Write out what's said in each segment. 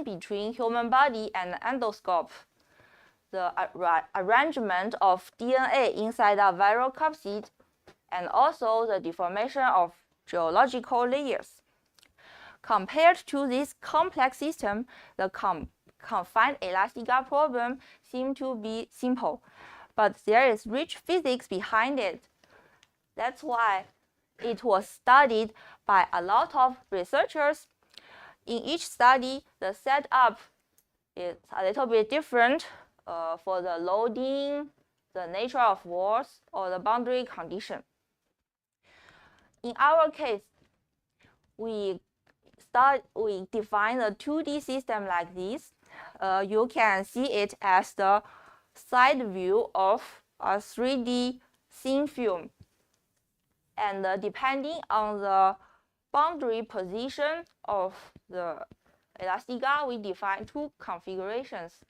between human body and endoscope, the arrangement of DNA inside a viral capsid, and also the deformation of geological layers. Compared to this complex system, the confined Elastica problem seems to be simple, but there is rich physics behind it. That's why it was studied by a lot of researchers. In each study, the setup is a little bit different for the loading, the nature of walls, or the boundary condition. In our case, we define the 2D system like this. You can see it as the side view of a 3D thin film. And depending on the boundary position of the Elastica, we define two configurations,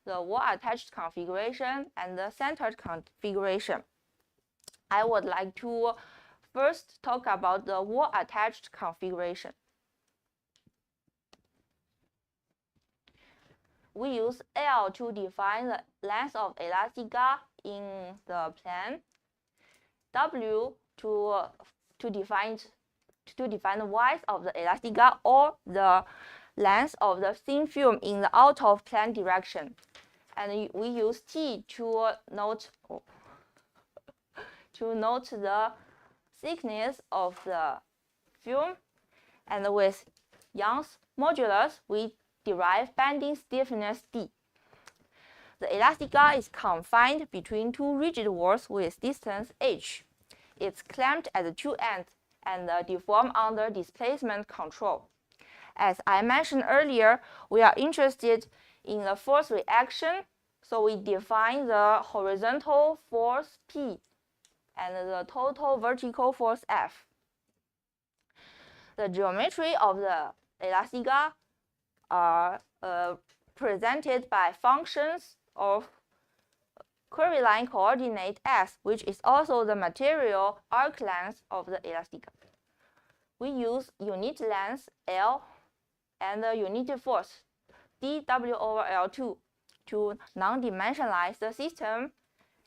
the wall-attached configuration and the centered configuration. I would like to first talk about the wall-attached configuration. We use L to define the length of Elastica in the plane, W to define the width of the Elastica or the length of the thin film in the out of plane direction, and we use T to note the thickness of the film, and with Young's modulus we derive bending stiffness D. The Elastica is confined between two rigid walls with distance h. It's clamped at the two ends and deformed under displacement control. As I mentioned earlier, we are interested in the force reaction, so we define the horizontal force P and the total vertical force F. The geometry of the Elastica are presented by functions of curviline coordinate S, which is also the material arc length of the Elastica. We use unit length L and the unit force dW over L2 to non-dimensionalize the system,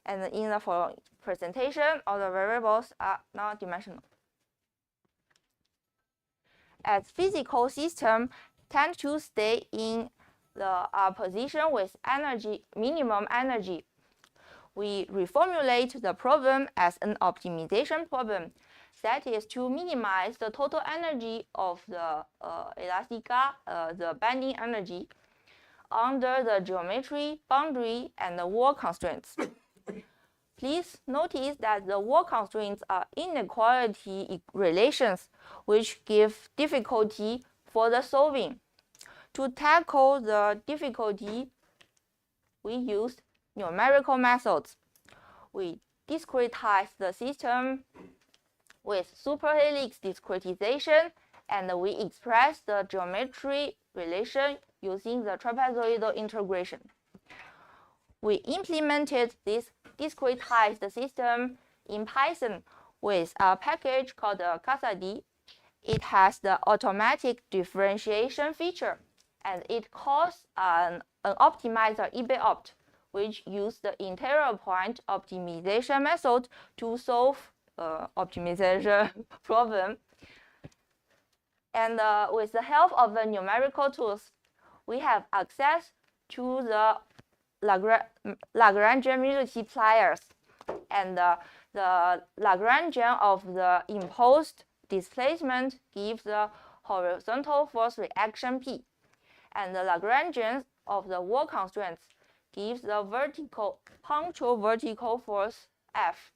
and in the following presentation, all the variables are non-dimensional. As physical systems tend to stay in the position with minimum energy, we reformulate the problem as an optimization problem. That is to minimize the total energy of the Elastica, the bending energy, under the geometry, boundary, and the wall constraints. Please notice that the wall constraints are inequality relations, which give difficulty for the solving. To tackle the difficulty, we used numerical methods. We discretize the system with superhelix discretization, and we express the geometry relation using the trapezoidal integration. We implemented this discretized system in Python with a package called Casadi. It has the automatic differentiation feature, and it calls an optimizer eBopt, which uses the interior point optimization method to solve optimization problem. And with the help of the numerical tools, we have access to the Lagrangian multipliers, and the Lagrangian of the imposed displacement gives the horizontal force reaction P, and the Lagrangian of the wall constraints gives the punctual vertical force F.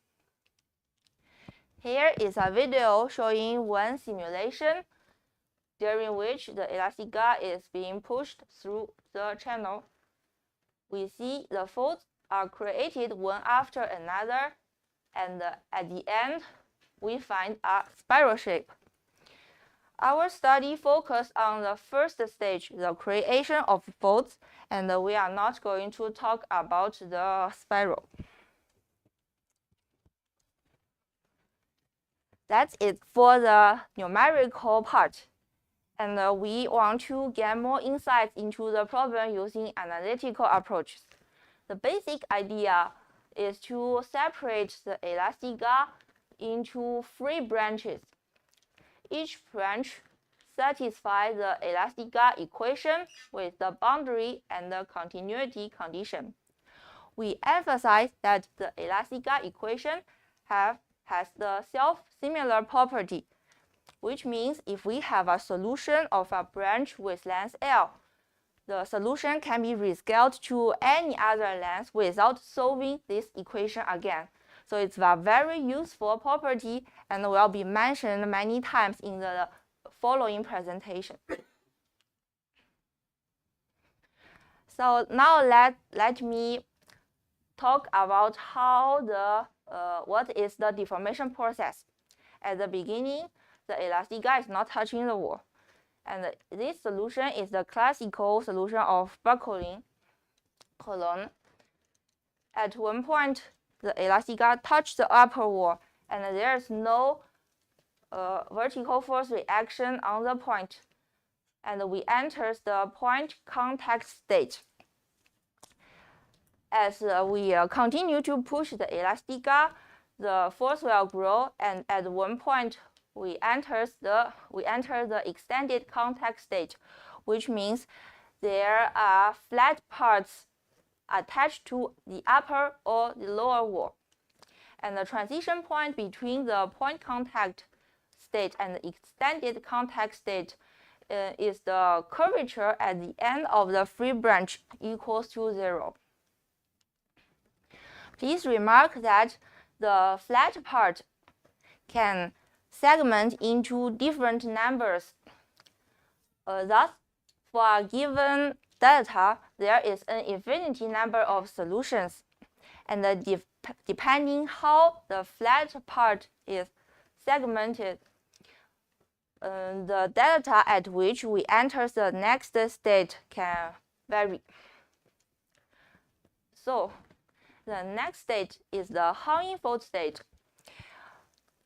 Here is a video showing one simulation during which the Elastica is being pushed through the channel. We see the folds are created one after another, and at the end, we find a spiral shape. Our study focused on the first stage, the creation of folds, and we are not going to talk about the spiral. That's it for the numerical part. And we want to get more insights into the problem using analytical approaches. The basic idea is to separate the Elastica into 3 branches. Each branch satisfies the Elastica equation with the boundary and the continuity condition. We emphasize that the Elastica equation has the self-similar property, which means if we have a solution of a branch with length L, the solution can be rescaled to any other length without solving this equation again. So it's a very useful property and will be mentioned many times in the following presentation. So now let me talk about how what is the deformation process. At the beginning, the Elastica is not touching the wall. And this solution is the classical solution of buckling column. At one point, the Elastica touched the upper wall, and there is no vertical force reaction on the point. And we enter the point contact state. As we continue to push the Elastica, the force will grow, and at one point, we enter the extended contact state, which means there are flat parts attached to the upper or the lower wall. And the transition point between the point contact state and the extended contact state is the curvature at the end of the free branch equals to 0. Please remark that the flat part can segment into different numbers. Thus, for a given delta, there is an infinity number of solutions. And depending how the flat part is segmented, the delta at which we enter the next state can vary. So, the next state is the hung-in-fold state.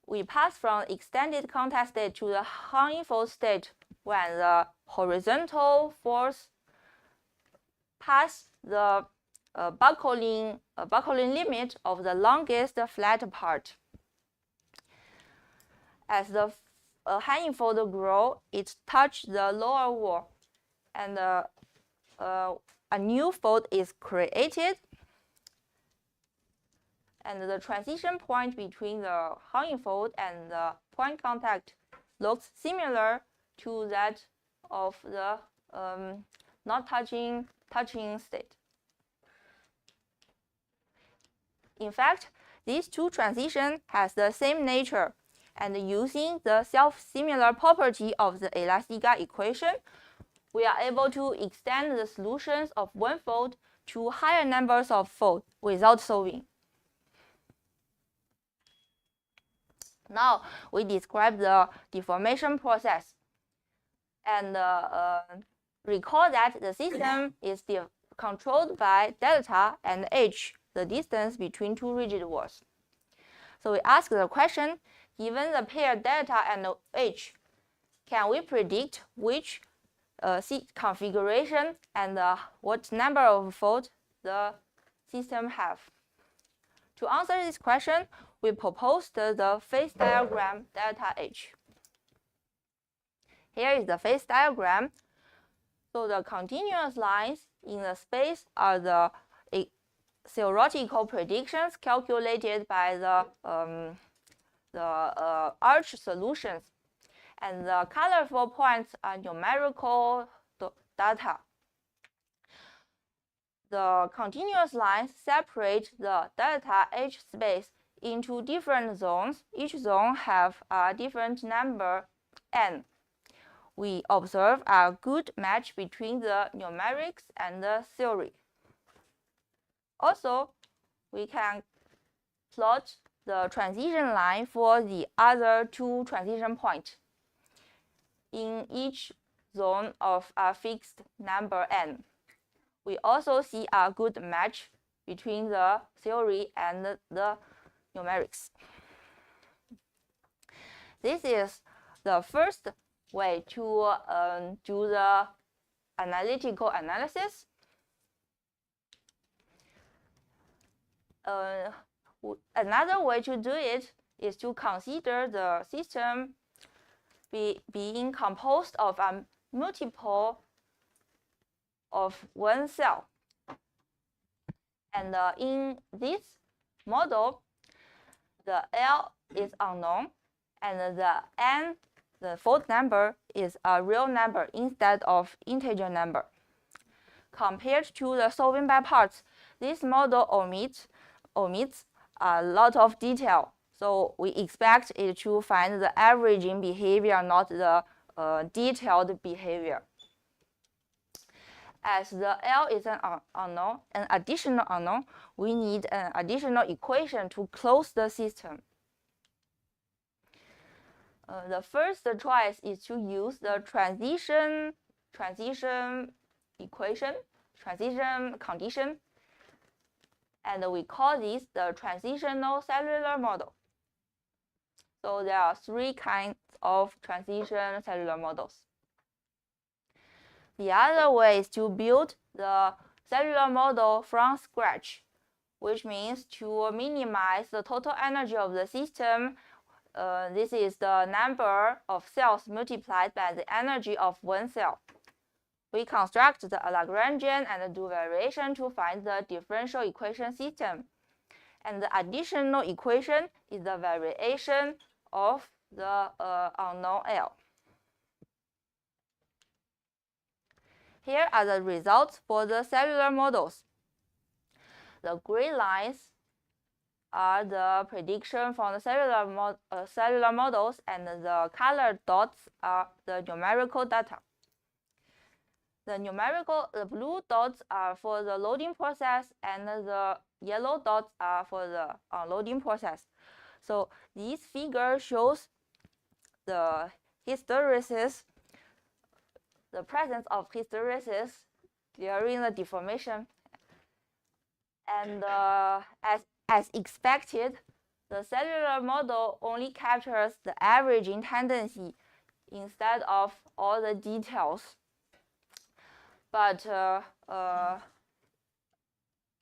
We pass from extended contact state to the hung-in-fold state when the horizontal force passes the buckling limit of the longest flat part. As the hung-in-fold grows, it touches the lower wall, and a new fold is created. And the transition point between the hung-in-fold and the point contact looks similar to that of the not touching state. In fact, these two transitions have the same nature, and using the self-similar property of the Elastica equation, we are able to extend the solutions of one fold to higher numbers of folds without solving. Now we describe the deformation process, and recall that the system is controlled by delta and h, the distance between two rigid walls. So we ask the question, given the pair delta and h, can we predict which configuration and what number of folds the system have? To answer this question, we proposed the phase diagram delta H. Here is the phase diagram. So the continuous lines in the space are the theoretical predictions calculated by the arch solutions, and the colorful points are numerical data. The continuous lines separate the delta H space into different zones. Each zone has a different number n. We observe a good match between the numerics and the theory. Also, we can plot the transition line for the other two transition points in each zone of a fixed number n. We also see a good match between the theory and the numerics. This is the first way to do the analytical analysis. Another way to do it is to consider the system being composed of a multiple of one cell. And in this model, the L is unknown, and the N, the fold number, is a real number instead of integer number. Compared to the solving by parts, this model omits a lot of detail. So we expect it to find the averaging behavior, not the detailed behavior. As the L is an unknown, an additional unknown, we need an additional equation to close the system. The first choice is to use the transition condition, and we call this the transitional cellular model. So there are three kinds of transition cellular models. The other way is to build the cellular model from scratch, which means to minimize the total energy of the system. This is the number of cells multiplied by the energy of one cell. We construct the Lagrangian and do variation to find the differential equation system. And the additional equation is the variation of the unknown L. Here are the results for the cellular models. The gray lines are the prediction from the cellular models, and the colored dots are the numerical data. The blue dots are for the loading process, and the yellow dots are for the unloading process. So this figure shows the hysteresis, the presence of hysteresis during the deformation. And as expected, the cellular model only captures the averaging tendency instead of all the details. But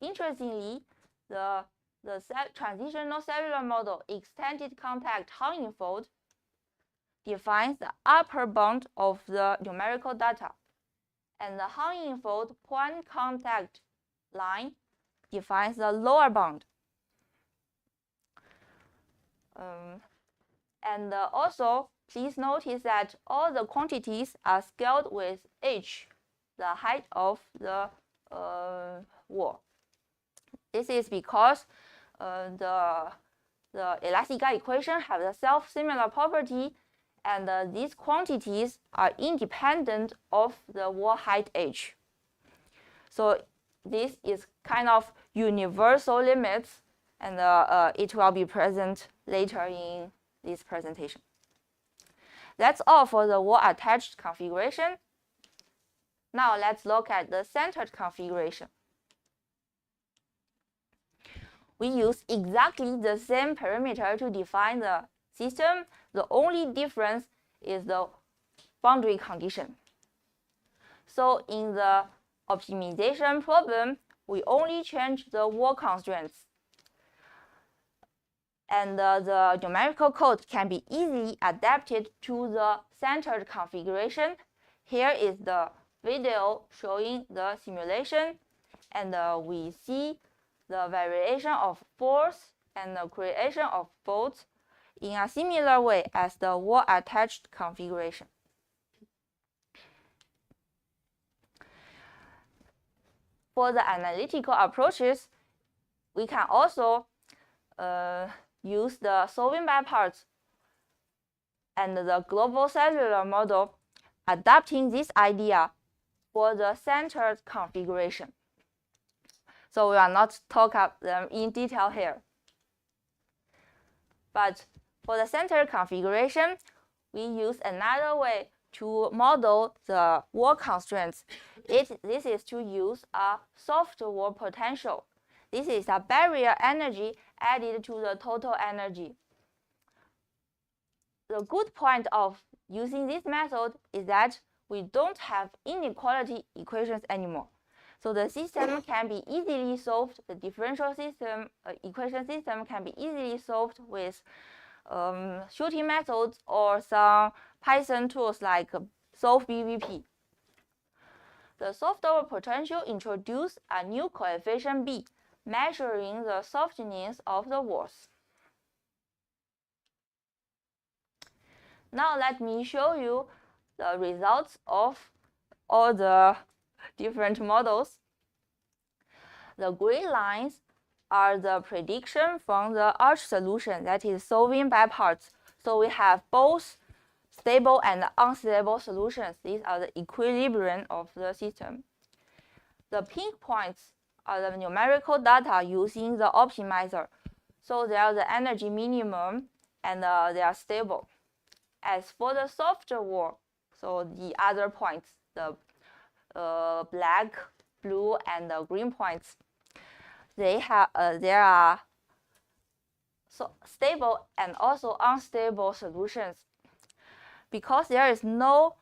interestingly, the transitional cellular model extended compact Hanging-fold defines the upper bound of the numerical data, and the Hanging-fold point contact line defines the lower bound. Also, please notice that all the quantities are scaled with h, the height of the wall. This is because the Elastica equation has a self-similar property, and these quantities are independent of the wall height h. So this is kind of universal limits, and it will be present later in this presentation. That's all for the wall-attached configuration. Now let's look at the centered configuration. We use exactly the same parameter to define the system. The only difference is the boundary condition. So in the optimization problem, we only change the wall constraints. And the numerical code can be easily adapted to the centered configuration. Here is the video showing the simulation, and we see the variation of force and the creation of folds in a similar way as the wall-attached configuration. For the analytical approaches, we can also use the solving by parts and the global cellular model, adapting this idea for the centered configuration. So we will not talk about them in detail here. But for the centered configuration, we use another way to model the wall constraints. This is to use a soft wall potential. This is a barrier energy added to the total energy. the good point of using this method is that we don't have inequality equations anymore. So the system can be easily solved, the differential system, equation system can be easily solved with shooting methods or some Python tools like solve BVP. The soft-over potential introduced a new coefficient B, measuring the softness of the walls. Now let me show you the results of all the different models. The gray lines are the prediction from the arch solution, that is solving by parts. So we have both stable and unstable solutions. These are the equilibrium of the system. The pink points are the numerical data using the optimizer. So they are the energy minimum and they are stable. As for the softer wall, so the other points, the black, blue, and the green points, they are so stable and also unstable solutions. Because there is no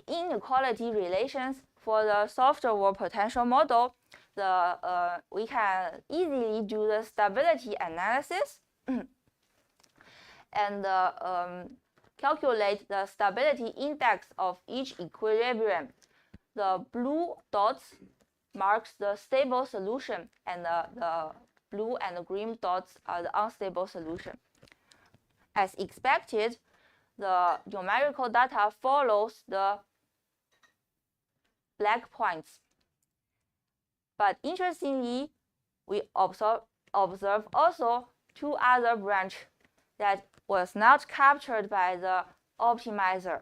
inequality relations for the softer wall potential model, we can easily do the stability analysis and calculate the stability index of each equilibrium. The blue dots marks the stable solution, and the blue and the green dots are the unstable solution. As expected, the numerical data follows the black points. But interestingly, we observe also two other branches that was not captured by the optimizer.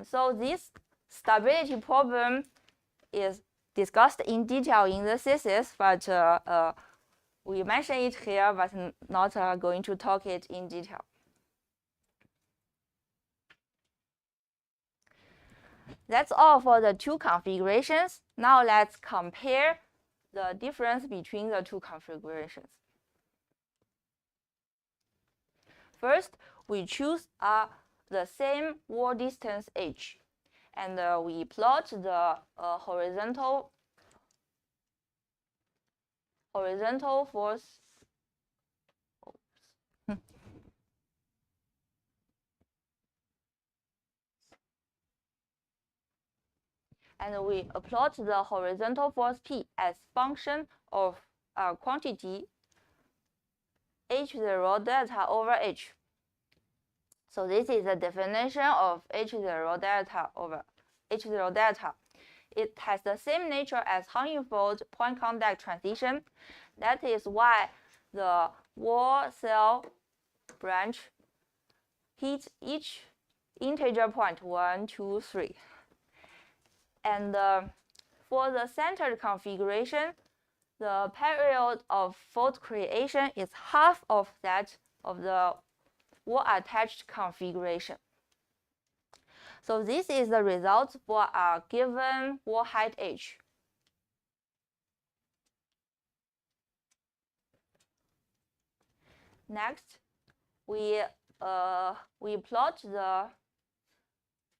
So this stability problem is discussed in detail in the thesis, but we mention it here, but not going to talk it in detail. That's all for the two configurations. Now let's compare the difference between the two configurations. First, we choose the same wall distance h, and we plot the horizontal force. And we plot the horizontal force P as function of a quantity H0 delta over H. So this is the definition of H0 delta over H0 delta. It has the same nature as Huntingfold point contact transition. That is why the wall cell branch hits each integer point 1, 2, 3. And for the centered configuration, the period of fault creation is half of that of the wall attached configuration. So this is the result for a given wall height h. Next, we plot the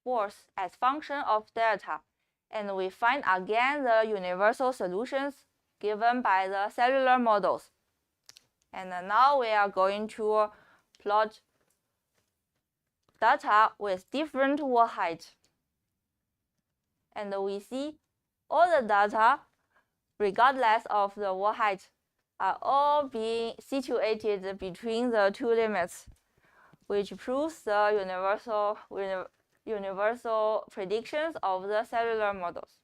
force as function of delta, and we find again the universal solutions given by the cellular models. And now we are going to plot data with different wall height. And we see all the data, regardless of the wall height, are all being situated between the two limits, which proves the universal predictions of the cellular models.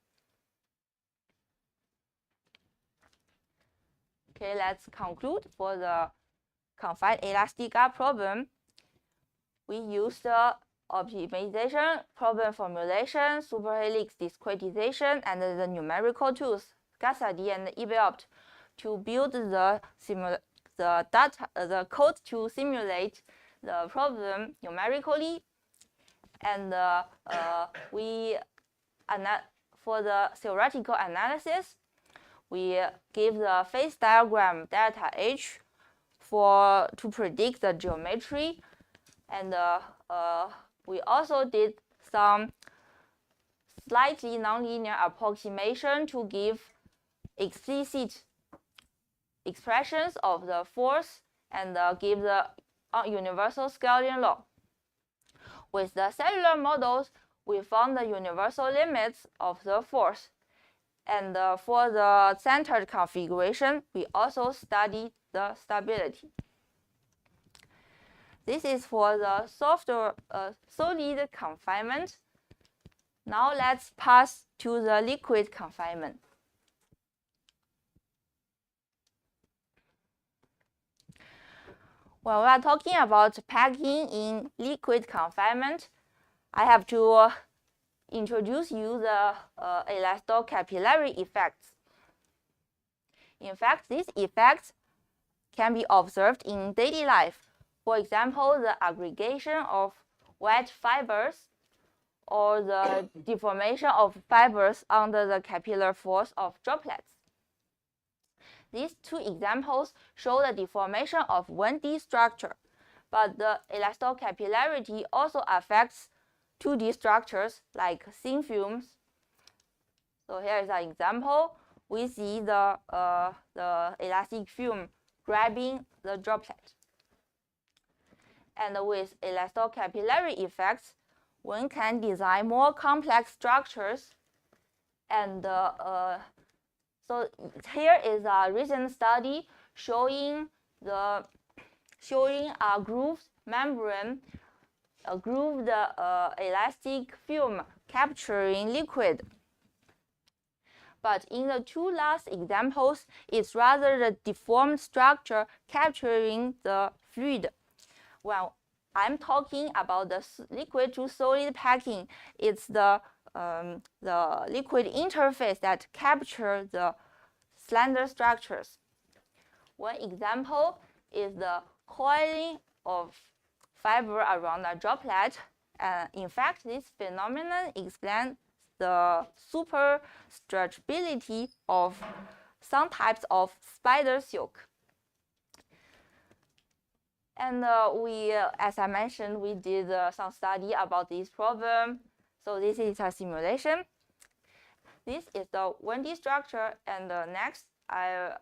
Okay, let's conclude for the confined Elastica problem. We use the optimization, problem formulation, superhelix discretization, and the numerical tools, GASAD and eBeopt, to build the code to simulate the problem numerically. And for the theoretical analysis, we give the phase diagram delta H to predict the geometry, and we also did some slightly nonlinear approximation to give explicit expressions of the force and give the universal scaling law. With the cellular models, we found the universal limits of the force. And for the centered configuration, we also studied the stability. This is for the solid confinement. Now let's pass to the liquid confinement. When we are talking about packing in liquid confinement, I have to introduce you the elasto-capillary effects. In fact, these effects can be observed in daily life. For example, the aggregation of wet fibers or the deformation of fibers under the capillary force of droplets. These two examples show the deformation of 1D structure, but the elasto-capillarity also affects 2D structures like thin films. So here is an example. We see the elastic film grabbing the droplet. And with elasto-capillary effects, one can design more complex structures. And so here is a recent study showing a grooved membrane, a grooved elastic film capturing liquid. But in the two last examples, it's rather the deformed structure capturing the fluid. When I'm talking about the liquid to solid packing, it's the liquid interface that captures the slender structures. One example is the coiling of fiber around a droplet. In fact, this phenomenon explains the superstretchability of some types of spider silk. And as I mentioned, we did some study about this problem. So this is a simulation. This is the 1D structure, and next I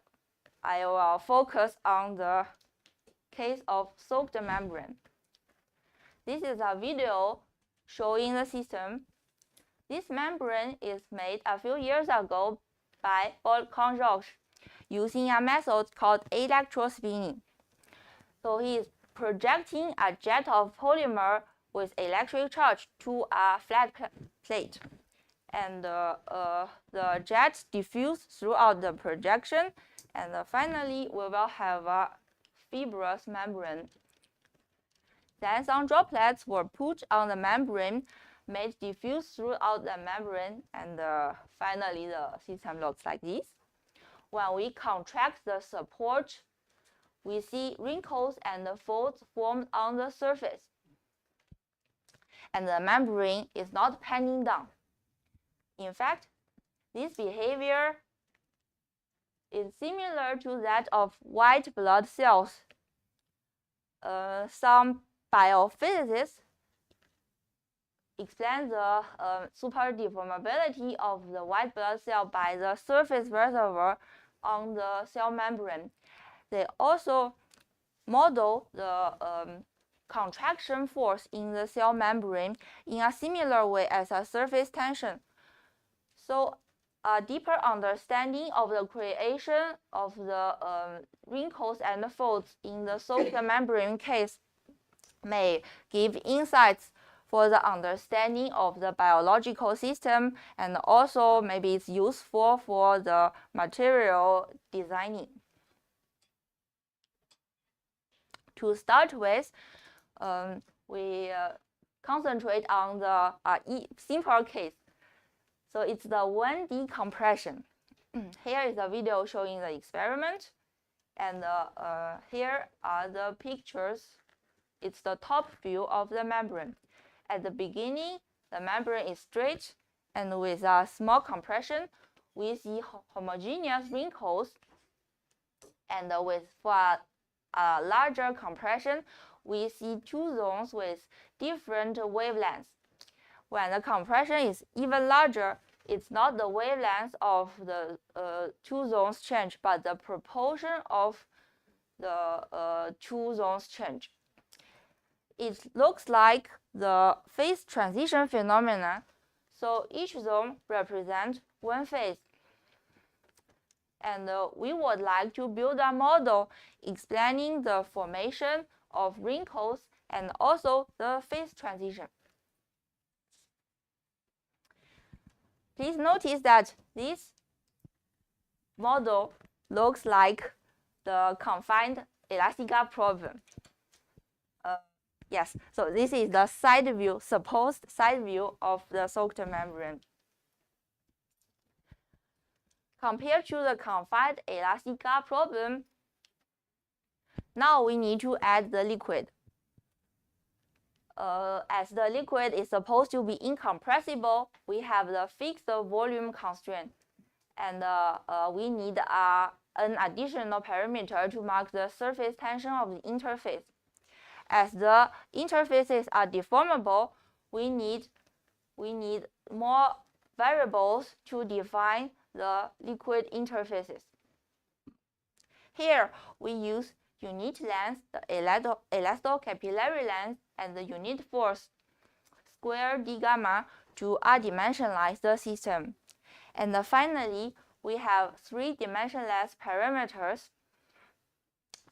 will focus on the case of soaked membrane. This is a video showing the system. This membrane is made a few years ago by Conjox using a method called electrospinning. So he is projecting a jet of polymer with electric charge to a flat plate. And the jets diffuse throughout the projection. And finally, we will have a fibrous membrane. Then some droplets were put on the membrane, made diffuse throughout the membrane, and finally the system looks like this. When we contract the support, we see wrinkles and folds formed on the surface. And the membrane is not panning down. In fact, this behavior is similar to that of white blood cells. Some biophysicists explain the super deformability of the white blood cell by the surface reservoir on the cell membrane. They also model the contraction force in the cell membrane in a similar way as a surface tension. So a deeper understanding of the creation of the wrinkles and folds in the soaked membrane case may give insights for the understanding of the biological system, and also maybe it's useful for the material designing. To start with, we concentrate on the simple case. So it's the 1D compression. Here is a video showing the experiment, and here are the pictures. It's the top view of the membrane. At the beginning, the membrane is straight, and with a small compression, we see homogeneous wrinkles. And for a a larger compression, we see two zones with different wavelengths. When the compression is even larger, it's not the wavelength of the two zones change, but the proportion of the two zones change. It looks like the phase transition phenomenon. So each zone represents one phase. And we would like to build a model explaining the formation of wrinkles and also the phase transition. Please notice that this model looks like the confined Elastica problem. Yes, so this is the side view, supposed side view of the soaked membrane. Compared to the confined Elastica problem, now we need to add the liquid. As the liquid is supposed to be incompressible, we have the fixed volume constraint, and we need an additional parameter to mark the surface tension of the interface. As the interfaces are deformable, we need more variables to define the liquid interfaces. Here, we use unit length, the elasto-capillary length, and the unit force, square d gamma, to adimensionalize the system. And finally, we have three dimensionless parameters.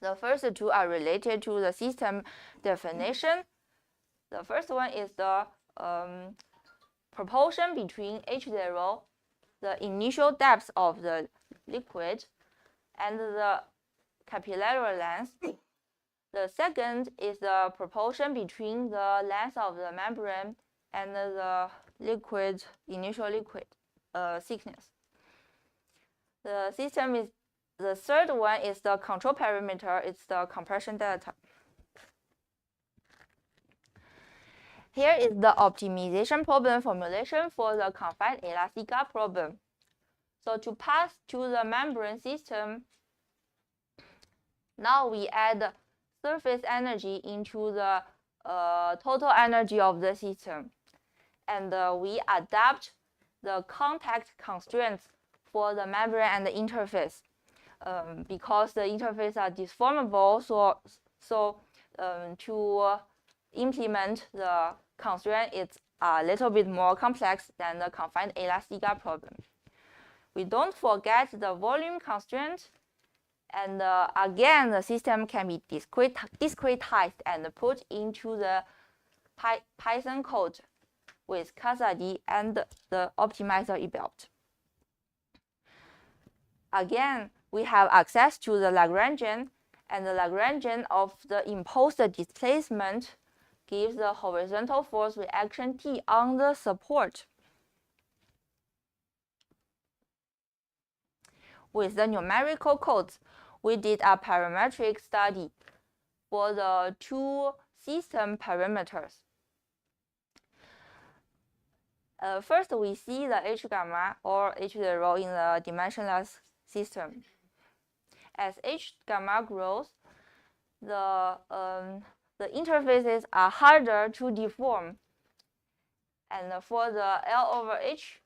The first two are related to the system definition. The first one is the proportion between H0, the initial depth of the liquid, and the capillary length. The second is the proportion between the length of the membrane and the initial liquid thickness. The third one is the control parameter. It's the compression delta. Here is the optimization problem formulation for the confined Elastica problem. So to pass to the membrane system, now we add surface energy into the total energy of the system. And we adapt the contact constraints for the membrane and the interface. Because the interfaces are deformable, so to implement the constraint, it's a little bit more complex than the confined Elastica problem. We don't forget the volume constraint, and again, the system can be discretized and put into the Python code with CASAD and the optimizer inbuilt. Again, we have access to the Lagrangian, and the Lagrangian of the imposed displacement gives the horizontal force reaction T on the support. With the numerical codes, we did a parametric study for the two system parameters. First, we see the H gamma or H0 in the dimensionless system. As H gamma grows, the interfaces are harder to deform. And for the L over H,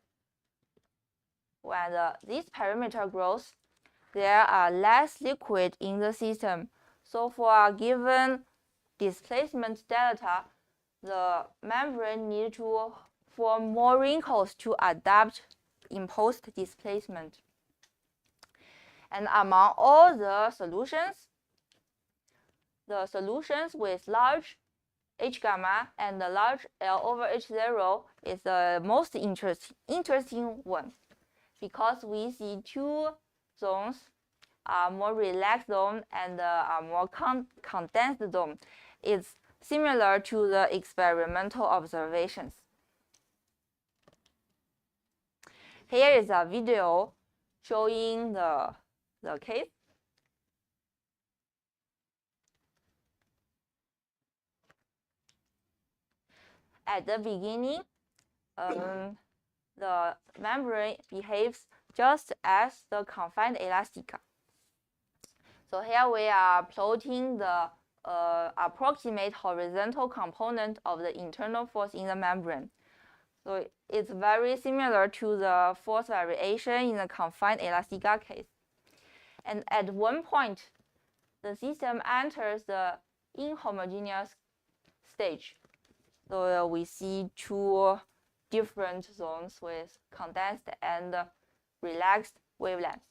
when this parameter grows, there are less liquid in the system. So for a given displacement delta, the membrane needs to form more wrinkles to adapt imposed displacement. And among all the solutions with large H gamma and the large L over H0 is the most interesting one, because we see two zones are more relaxed zone and are more condensed zone. It's similar to the experimental observations. Here is a video showing the case. At the beginning, the membrane behaves just as the confined Elastica. So here we are plotting the approximate horizontal component of the internal force in the membrane. So it's very similar to the force variation in the confined Elastica case. And at one point, the system enters the inhomogeneous stage. So we see two different zones with condensed and relaxed wavelengths.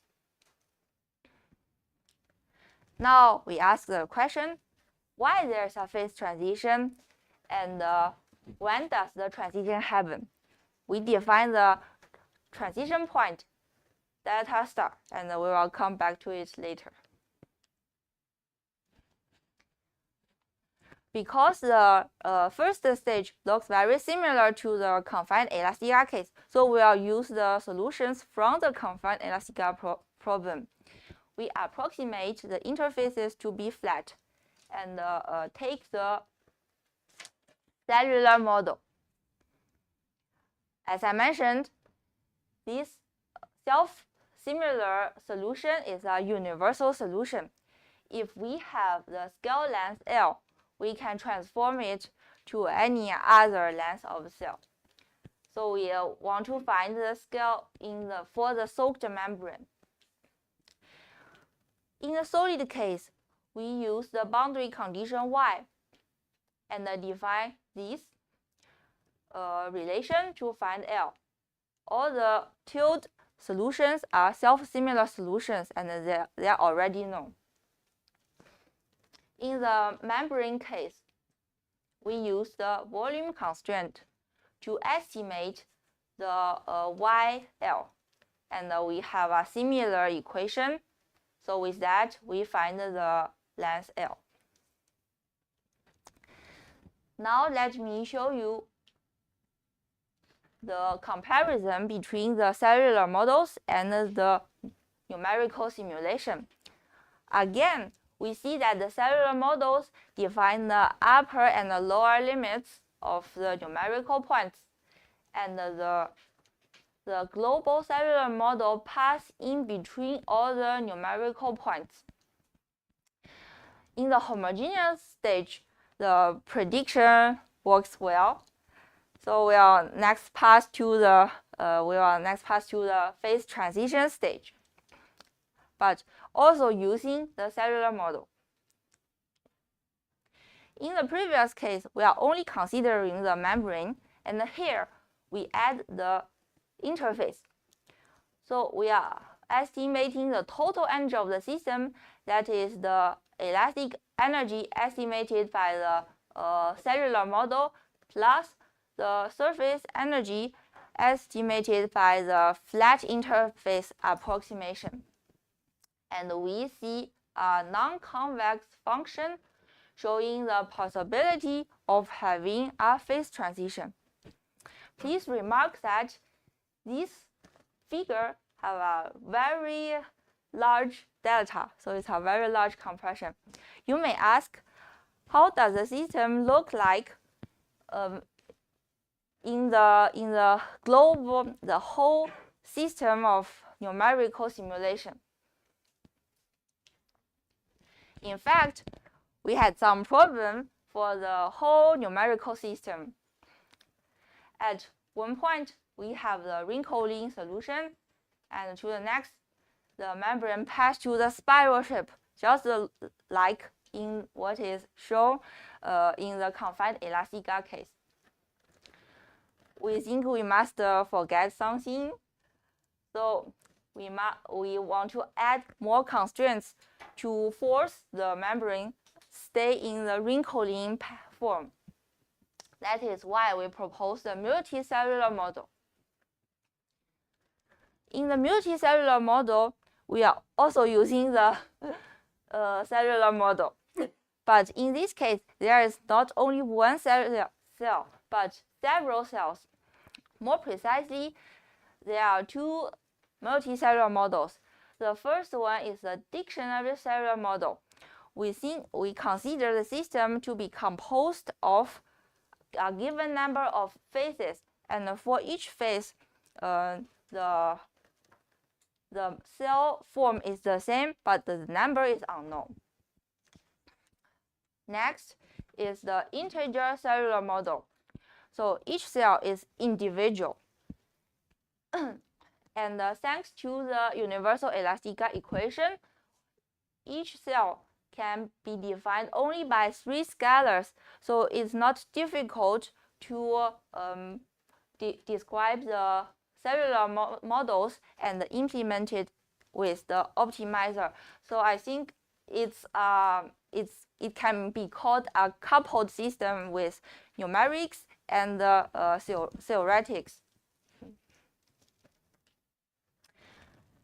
Now we ask the question, why there's a phase transition and when does the transition happen? We define the transition point, delta star, and we will come back to it later. Because the first stage looks very similar to the confined Elastica case, so we will use the solutions from the confined Elastica problem. We approximate the interfaces to be flat and take the cellular model. As I mentioned, this self-similar solution is a universal solution. If we have the scale length L, we can transform it to any other length of cell. So we want to find the scale for the soaked membrane. In the solid case, we use the boundary condition Y and define this relation to find L. All the tilde solutions are self-similar solutions and they are already known. In the membrane case, we use the volume constraint to estimate the YL, and we have a similar equation. So with that, we find the length L. Now let me show you the comparison between the cellular models and the numerical simulation. Again, we see that the cellular models define the upper and the lower limits of the numerical points, and the global cellular model passes in between all the numerical points. In the homogeneous stage, the prediction works well. So we will next pass to the phase transition stage, but also using the cellular model. In the previous case, we are only considering the membrane, and here we add the interface. So we are estimating the total energy of the system, that is the elastic energy estimated by the cellular model, plus the surface energy estimated by the flat interface approximation. And we see a non-convex function showing the possibility of having a phase transition. Please remark that this figure have a very large delta, so it's a very large compression. You may ask, how does the system look like in the global, the whole system of numerical simulation? In fact, we had some problem for the whole numerical system. At one point, we have the wrinkling solution, and to the next, the membrane passed to the spiral shape, just like in what is shown in the confined Elastica case. We think we must forget something, so we want to add more constraints to force the membrane stay in the wrinkling form. That is why we propose the multicellular model. In the multicellular model, we are also using the cellular model. But in this case, there is not only one cell, but several cells. More precisely, there are two multicellular models. The first one is the dictionary cellular model. We consider the system to be composed of a given number of phases, and for each phase, the the cell form is the same, but the number is unknown. Next is the integer cellular model. So each cell is individual. And thanks to the universal Elastica equation, each cell can be defined only by 3 scalars. So it's not difficult to describe the cellular models and implement it with the optimizer. So I think it can be called a coupled system with numerics and theoretics.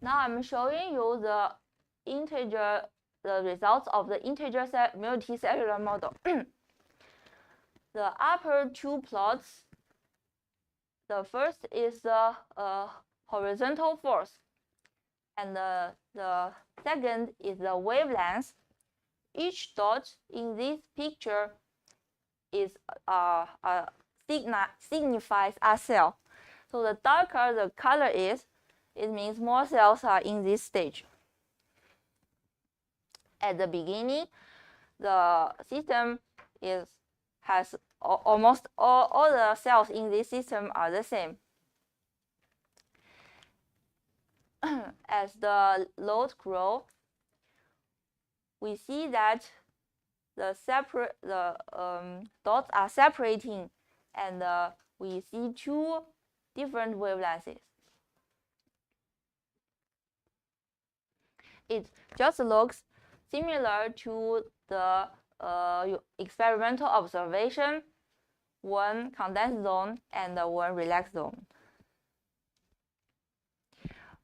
Now I'm showing you the results of the integer multicellular model. The upper 2 plots, the first is the horizontal force, and the second is the wavelength. Each dot in this picture is signifies a cell. So the darker the color is, it means more cells are in this stage. At the beginning, the system has almost all the cells in this system are the same. As the load grows, we see that the dots are separating, and we see 2 different wavelengths. It just looks similar to the experimental observation, one condensed zone and one relaxed zone.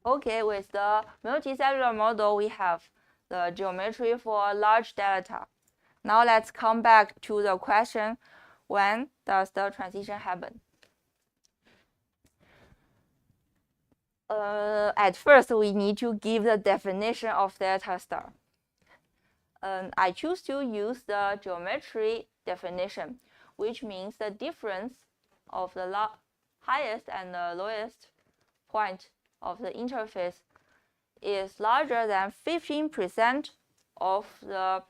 Okay, with the multicellular model, we have the geometry for large delta. Now let's come back to the question, when does the transition happen? At first, we need to give the definition of delta star. I choose to use the geometry definition, which means the difference of the highest and the lowest point of the interface is larger than 15% of the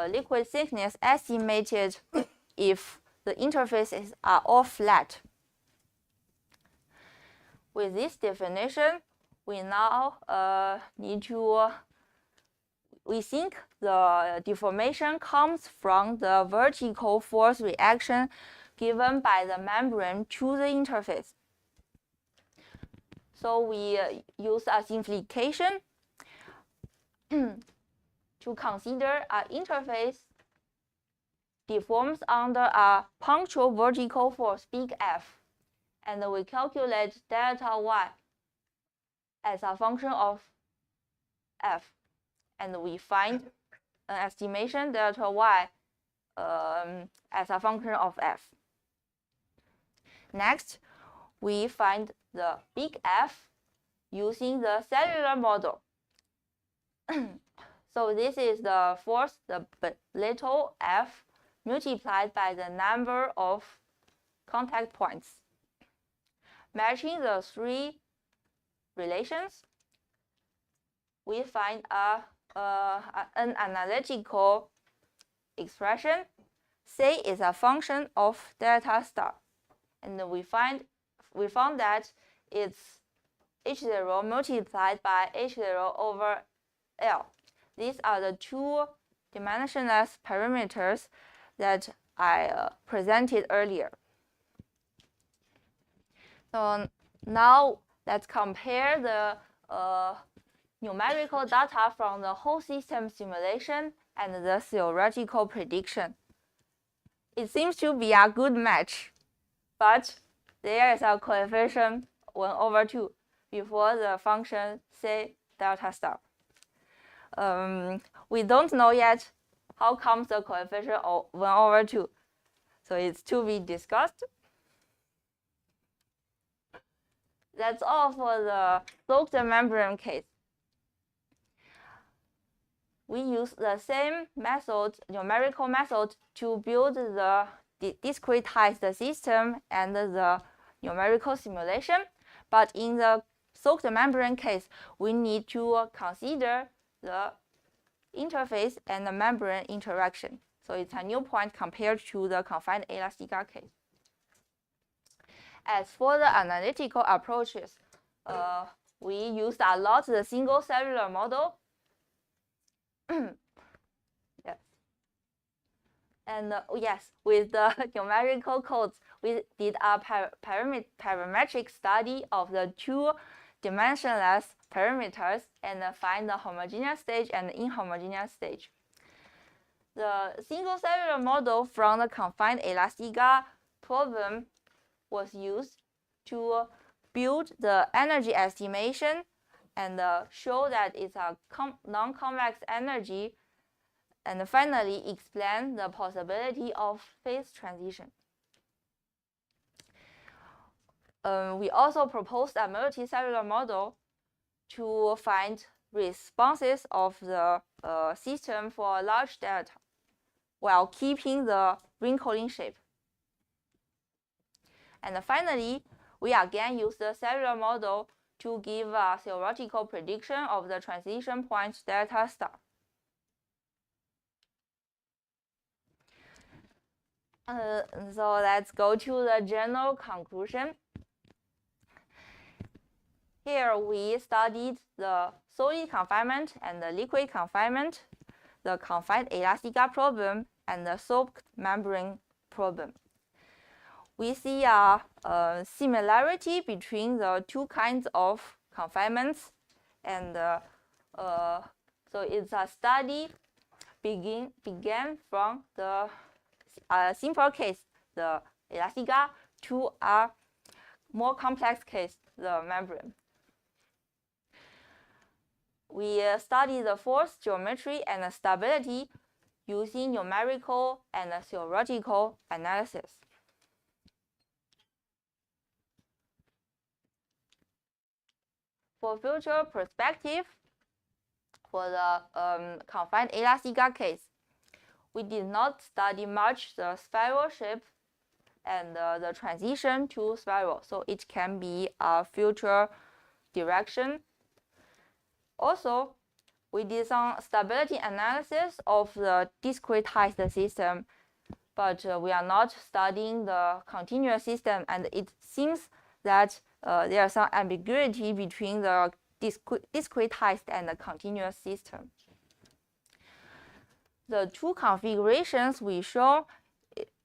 liquid thickness estimated if the interfaces are all flat. With this definition, we now we think the deformation comes from the vertical force reaction given by the membrane to the interface. So we use a simplification to consider an interface deforms under a punctual vertical force, big F, and we calculate delta y as a function of F, and we find an estimation delta y as a function of F. Next, we find the big F using the cellular model. So this is the force, the little f, multiplied by the number of contact points. Matching the 3 relations, we find an analytical expression. C is a function of delta star, and we found that it's H0 multiplied by H0 over L. These are the 2 dimensionless parameters that I presented earlier. So now let's compare the numerical data from the whole system simulation and the theoretical prediction. It seems to be a good match, but there is a coefficient 1/2 before the function C delta star. We don't know yet how comes the coefficient of 1/2, so it's to be discussed. That's all for the soaked membrane case. We use the same method, numerical method, to build the discretized system and the numerical simulation. But in the soaked membrane case, we need to consider the interface and the membrane interaction. So it's a new point compared to the confined Elastica case. As for the analytical approaches, we used a lot the single cellular model. Yes. And yes, with the numerical codes, we did a parametric study of the two dimensionless parameters and find the homogeneous stage and inhomogeneous stage. The single cellular model from the confined Elastica problem was used to build the energy estimation and show that it's a non-convex energy, and finally explain the possibility of phase transition. We also proposed a multicellular model to find responses of the system for a large delta while keeping the wrinkling shape. And finally, we again use the cellular model to give a theoretical prediction of the transition point delta star. So let's go to the general conclusion. Here we studied the solid confinement and the liquid confinement, the confined Elastica problem, and the soaked membrane problem. We see a similarity between the two kinds of confinements, and so it's a study began from the simple case, the Elastica, to a more complex case, the membrane. We study the force geometry and stability using numerical and theoretical analysis. For future perspective, for the confined Elastica case, we did not study much the spiral shape and the transition to spiral, so it can be a future direction. Also, we did some stability analysis of the discretized system, but we are not studying the continuous system, and it seems that there is some ambiguity between the discretized and the continuous system. The two configurations we show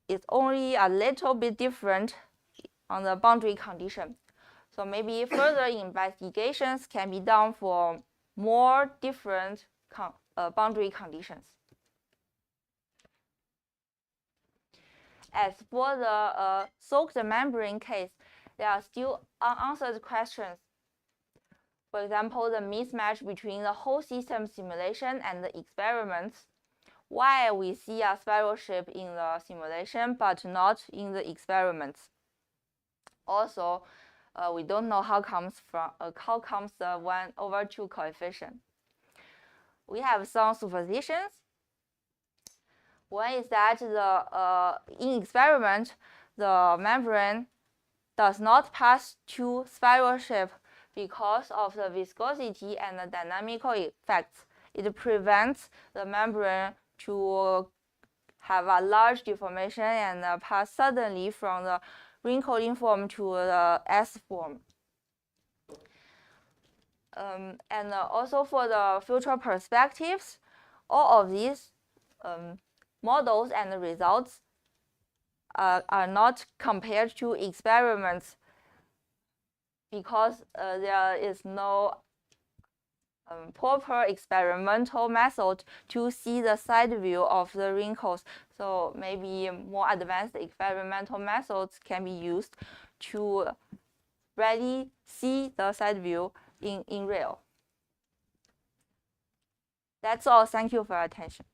is only a little bit different on the boundary condition. So maybe further investigations can be done for more different boundary conditions. As for the soaked membrane case, there are still unanswered questions. For example, the mismatch between the whole system simulation and the experiments. Why we see a spiral shape in the simulation but not in the experiments. Also, we don't know how comes the 1/2 coefficient. We have some suppositions. One is that in experiment, the membrane does not pass to spiral shape because of the viscosity and the dynamical effects. It prevents the membrane to have a large deformation and pass suddenly from the wrinkling form to the S form. And also for the future perspectives, all of these models and results are not compared to experiments because there is no proper experimental method to see the side view of the wrinkles. So maybe more advanced experimental methods can be used to really see the side view in real. That's all. Thank you for your attention.